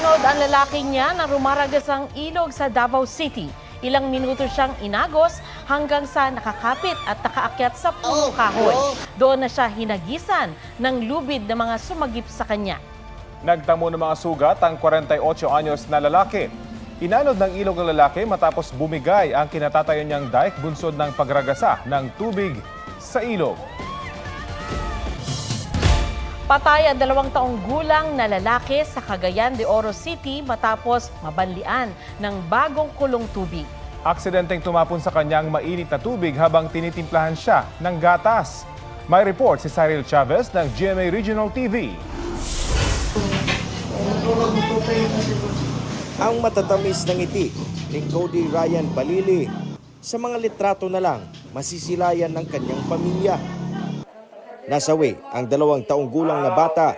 Sumunod ang lalaking niya na rumaragasang ilog sa Davao City. Ilang minuto siyang inagos hanggang sa nakakapit at nakaakyat sa punong kahoy. Doon na siya hinagisan ng lubid na mga sumagip sa kanya. Nagtamo ng mga sugat ang 48 anyos na lalaki. Inanod ng ilog ang lalaki matapos bumigay ang kinatatayo niyang dike bunsod ng pagragasa ng tubig sa ilog. Patay ang 2 taong gulang na lalaki sa Cagayan de Oro City matapos mabanlian ng bagong kulong tubig. Aksidenteng tumapon sa kanyang mainit na tubig habang tinitimplahan siya ng gatas. May report si Cyril Chavez ng GMA Regional TV. Ang matatamis na ngiti ni Cody Ryan Balili. Sa mga litrato na lang, masisilayan ng kanyang pamilya. Nasawi ang 2 taong gulang na bata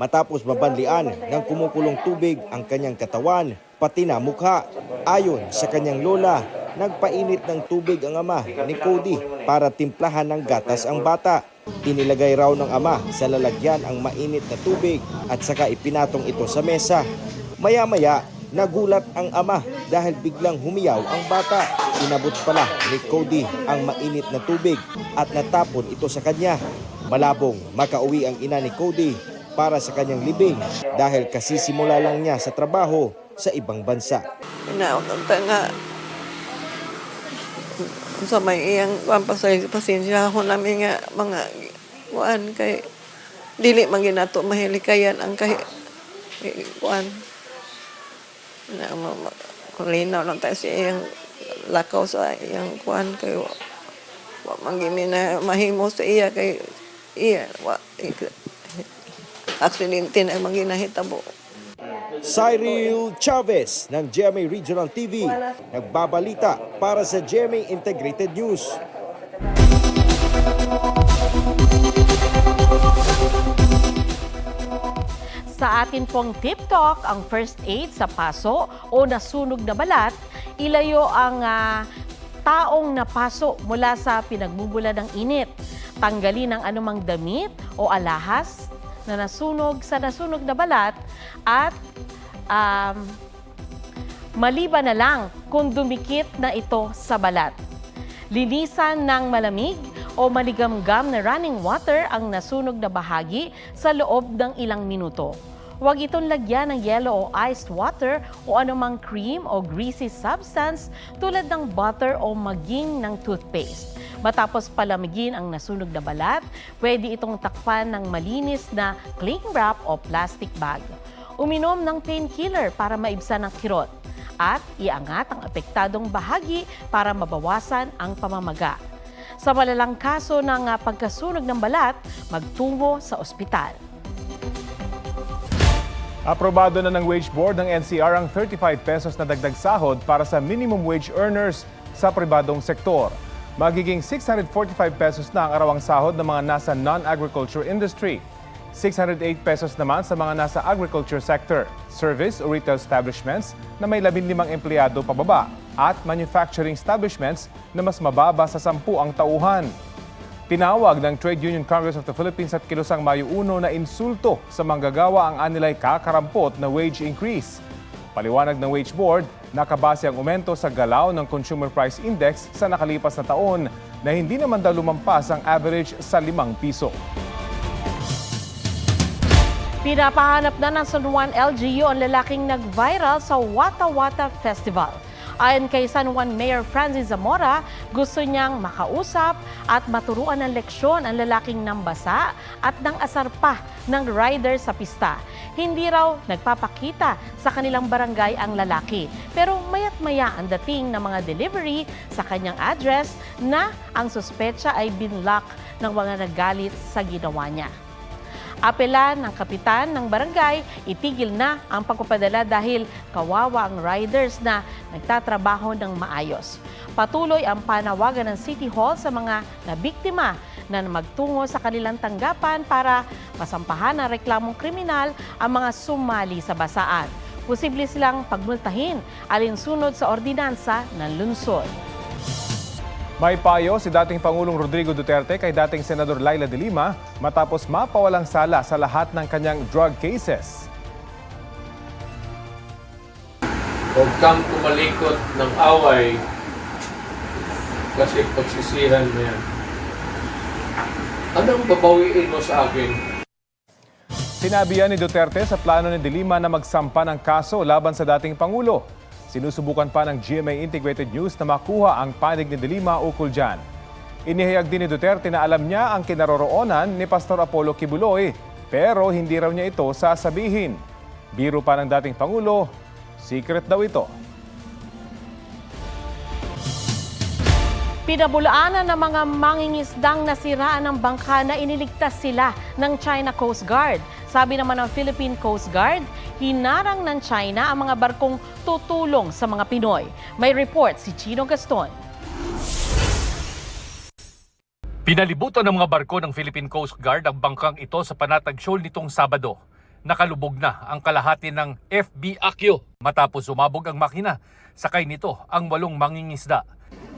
matapos mabanlian ng kumukulong tubig ang kanyang katawan, pati na mukha. Ayon sa kanyang lola, nagpainit ng tubig ang ama ni Cody para timplahan ng gatas ang bata. Inilagay raw ng ama sa lalagyan ang mainit na tubig at saka ipinatong ito sa mesa. Maya-maya, nagulat ang ama dahil biglang humiyaw ang bata. Inabot pala ni Cody ang mainit na tubig at natapon ito sa kanya. Malabong makauwi ang ina ni Cody para sa kanyang libing dahil kasisimula lang niya sa trabaho sa ibang bansa. Inaunta nga sa may iyang pasensya ako namin nga mga kuan kay dili man ginato mahilikayan ang kay kuan na kulinaw lang tayo sa iyang lakaw sa iyang kuan kay wa man gini na mahimo sa iya kay iya aksidente na maginahitabo. Cyril Chavez ng GMA Regional TV, nagbabalita para sa GMA Integrated News. Sa atin pong tip talk, ang first aid sa paso o nasunog na balat, ilayo ang taong napaso mula sa pinagmumula ng init. Tanggalin ang anumang damit o alahas na nasunog sa nasunog na balat at maliban na lang kung dumikit na ito sa balat. Linisan ng malamig o maligamgam na running water ang nasunog na bahagi sa loob ng ilang minuto. Huwag itong lagyan ng yellow o iced water o anumang cream o greasy substance tulad ng butter o maging ng toothpaste. Matapos palamigin ang nasunog na balat, pwede itong takpan ng malinis na cling wrap o plastic bag. Uminom ng painkiller para maibsan ang kirot at iangat ang apektadong bahagi para mabawasan ang pamamaga. Sa malalang kaso ng pagkasunog ng balat, magtungo sa ospital. Aprobado na ng Wage Board ng NCR ang 35 pesos na dagdag sahod para sa minimum wage earners sa pribadong sektor. Magiging 645 pesos na ang arawang sahod ng mga nasa non-agriculture industry. 608 pesos naman sa mga nasa agriculture sector, service o retail establishments na may 15 empleyado pababa at manufacturing establishments na mas mababa sa 10 ang tauhan. Tinawag ng Trade Union Congress of the Philippines at kilusang Mayo 1 na insulto sa manggagawa ang anilay kakarampot na wage increase. Paliwanag ng Wage Board, nakabase ang aumento sa galaw ng Consumer Price Index sa nakalipas na taon na hindi naman daw lumampas ang average sa 5 piso. Pinapahanap na ng San Juan LGU ang lalaking nag-viral sa Wata Wata Festival. Ayon kay San Juan Mayor Francis Zamora, gusto niyang makausap at maturuan ng leksyon ang lalaking nambasa at nang asar pa ng rider sa pista. Hindi raw nagpapakita sa kanilang barangay ang lalaki. Pero mayat-maya ang dating ng mga delivery sa kanyang address na ang suspetsa ay binlock ng mga nagalit sa ginawa niya. Apela ng kapitan ng barangay, itigil na ang pagpapadala dahil kawawa ang riders na nagtatrabaho ng maayos. Patuloy ang panawagan ng City Hall sa mga nabiktima na magtungo sa kanilang tanggapan para masampahan ng reklamong kriminal ang mga sumali sa basaan. Posible silang pagmultahin alinsunod sa ordinansa ng lungsod. May payo si dating Pangulong Rodrigo Duterte kay dating Senador Laila de Lima matapos mapawalang sala sa lahat ng kanyang drug cases. Huwag kang kumalikot ng away kasi pagsisihan mo yan. Anong babawiin mo sa akin? Sinabi yan ni Duterte sa plano ni De Lima na magsampa ng kaso laban sa dating Pangulo. Sinusubukan pa ng GMA Integrated News na makuha ang panig ni De Lima ukol dyan. Inihayag din ni Duterte na alam niya ang kinaroroonan ni Pastor Apollo Kibuloy, pero hindi raw niya ito sasabihin. Biro pa ng dating Pangulo, secret daw ito. Pinabulaanan ng mga mangingisdang nasiraan ng bangka na iniligtas sila ng China Coast Guard. Sabi naman ng Philippine Coast Guard, hinarang ng China ang mga barkong tutulong sa mga Pinoy. May report si Chino Gaston. Pinalibutan ng mga barko ng Philippine Coast Guard ang bangkang ito sa Panatag Shoal nitong Sabado. Nakalubog na ang kalahati ng FB Akyo matapos sumabog ang makina. Sakay nito ang 8 mangingisda.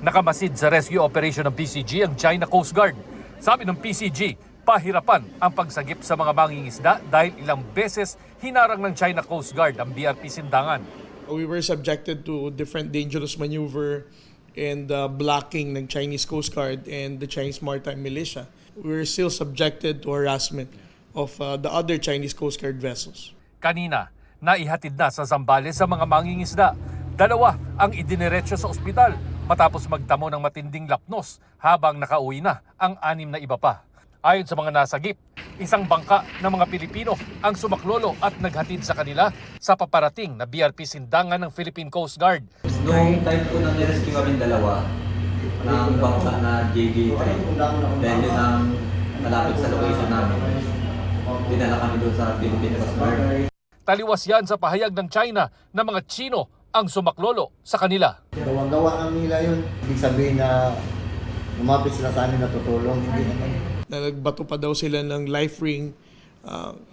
Nakamasid sa rescue operation ng PCG ang China Coast Guard. Sabi ng PCG, pahirapan ang pagsagip sa mga mangingisda dahil ilang beses hinarang ng China Coast Guard ang BRP Sindangan. We were subjected to different dangerous maneuver and blocking ng Chinese Coast Guard and the Chinese Maritime Militia. We were still subjected to harassment of the other Chinese Coast Guard vessels. Kanina, naihatid na sa Zambales sa mga mangingisda. 2 ang idiniretso sa ospital matapos magtamo ng matinding lapnos habang nakauwi na ang 6 na iba pa. Ayon sa mga nasagip, isang bangka ng mga Pilipino ang sumaklolo at naghatid sa kanila sa paparating na BRP Sindangan ng Philippine Coast Guard. Noong time po nang nirescue kami 2 ng bangka na JJ3, dahil yun ang malapit sa location namin, dinala kami doon sa Philippine Coast Guard. Taliwas yan sa pahayag ng China na mga Chino ang sumaklolo sa kanila. Gawa-gawa ang nila yun. Ibig sabihin na lumapit sila sa amin na tutulong. Hindi naman. Nagbato pa daw sila ng life ring.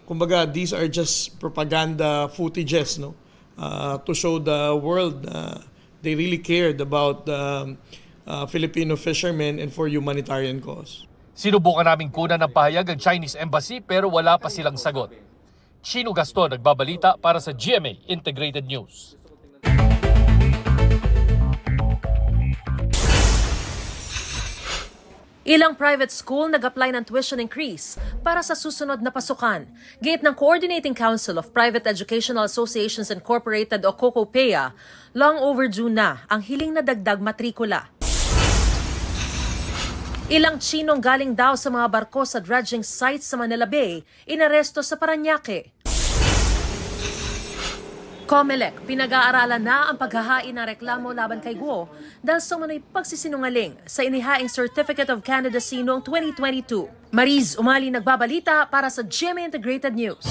Kumbaga, these are just propaganda footages, no? To show the world na they really cared about the Filipino fishermen and for humanitarian cause. Sinubukan naming kunan ng pahayag ang Chinese Embassy pero wala pa silang sagot. Chino Gaston nagbabalita para sa GMA Integrated News. Ilang private school nag-apply ng tuition increase para sa susunod na pasukan. Gate ng Coordinating Council of Private Educational Associations Incorporated o COCOPEA, long overdue na ang hiling na dagdag matrikula. Ilang Chinong galing daw sa mga barko sa dredging sites sa Manila Bay, inaresto sa Parañaque. COMELEC, pinag-aaralan na ang paghahain ng reklamo laban kay Guo dahil sa umano'y pagsisinungaling sa inihaing Certificate of Candidacy noong 2022. Mariz Umali nagbabalita para sa GMA Integrated News.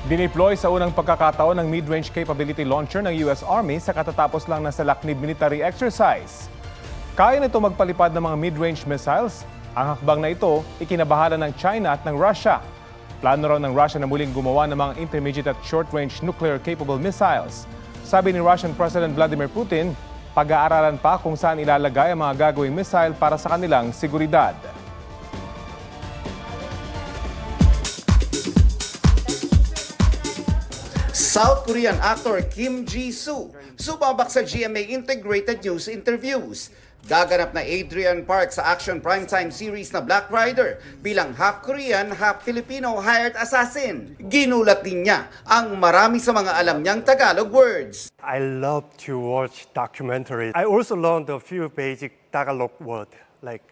Dineploy sa unang pagkakataon ng mid-range capability launcher ng US Army sa katatapos lang ng Salaknib military exercise. Kaya nito magpalipad ng mga mid-range missiles. Ang hakbang na ito, ikinabahala ng China at ng Russia. Plano raw ng Russia na muling gumawa ng mga intermediate at short-range nuclear-capable missiles. Sabi ni Russian President Vladimir Putin, pag-aaralan pa kung saan ilalagay ang mga gagawing missile para sa kanilang seguridad. South Korean actor Kim Ji-soo sumabak sa GMA Integrated News interviews. Gaganap na Adrian Park sa action primetime series na Black Rider bilang half Korean, half Filipino hired assassin. Ginulat din niya ang marami sa mga alam niyang Tagalog words. I love to watch documentaries. I also learned a few basic Tagalog words like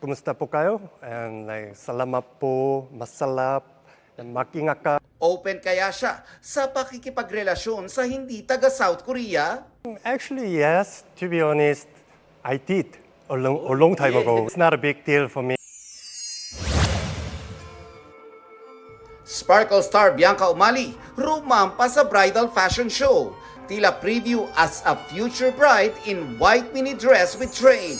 kumusta po kayo? And like salamat po, masalap, and mag-ingat ka. Open kaya siya sa pakikipagrelasyon sa hindi taga South Korea? Actually, yes. To be honest, I did a long time ago. It's not a big deal for me. Sparkle star Bianca Umali rumampa sa bridal fashion show. Tila preview as a future bride in white mini dress with train.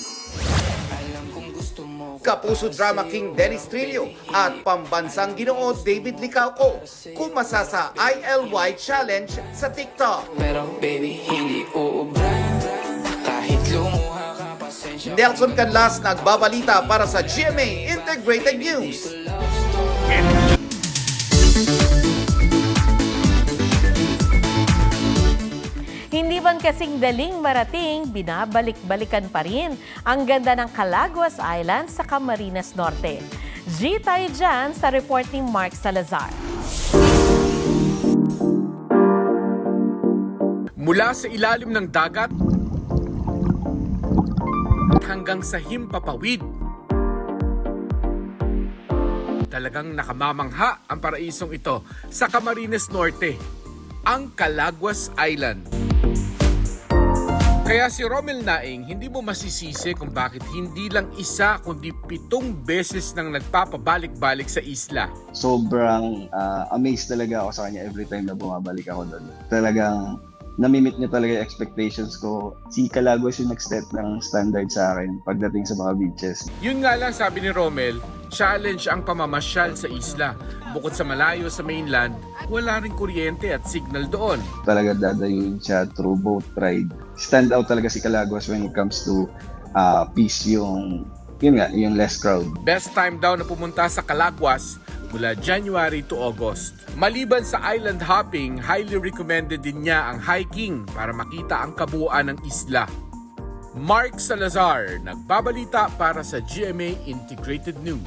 Kapuso drama king Dennis Trillo at pambansang ginoo David Licauco kumasa sa ILY challenge sa TikTok. Pero baby, hindi uubra kahit lumuha ka pasensya. Nelson Canlas nagbabalita para sa GMA Integrated News. Hindi man kasing daling marating, binabalik-balikan pa rin ang ganda ng Calaguas Island sa Camarines Norte. G tayo dyan sa report ni Mark Salazar. Mula sa ilalim ng dagat hanggang sa himpapawid, talagang nakamamangha ang paraisong ito sa Camarines Norte, ang Calaguas Island. Kaya si Romel Naing, hindi mo masisisi kung bakit hindi lang isa kundi 7 beses nang nagpapabalik-balik sa isla. Sobrang amazed talaga ako sa kanya every time na bumabalik ako doon. Talagang namimit niya talaga yung expectations ko. Si Calaguas yung nag-set ng standard sa akin pagdating sa mga beaches. Yun nga lang sabi ni Romel, challenge ang pamamasyal sa isla. Bukod sa malayo sa mainland, wala rin kuryente at signal doon. Talaga dadayuin siya through boat ride. Stand out talaga si Calaguas when it comes to peace, yung less crowd. Best time daw na pumunta sa Calaguas mula January to August. Maliban sa island hopping, highly recommended din niya ang hiking para makita ang kabuuan ng isla. Mark Salazar, nagbabalita para sa GMA Integrated News.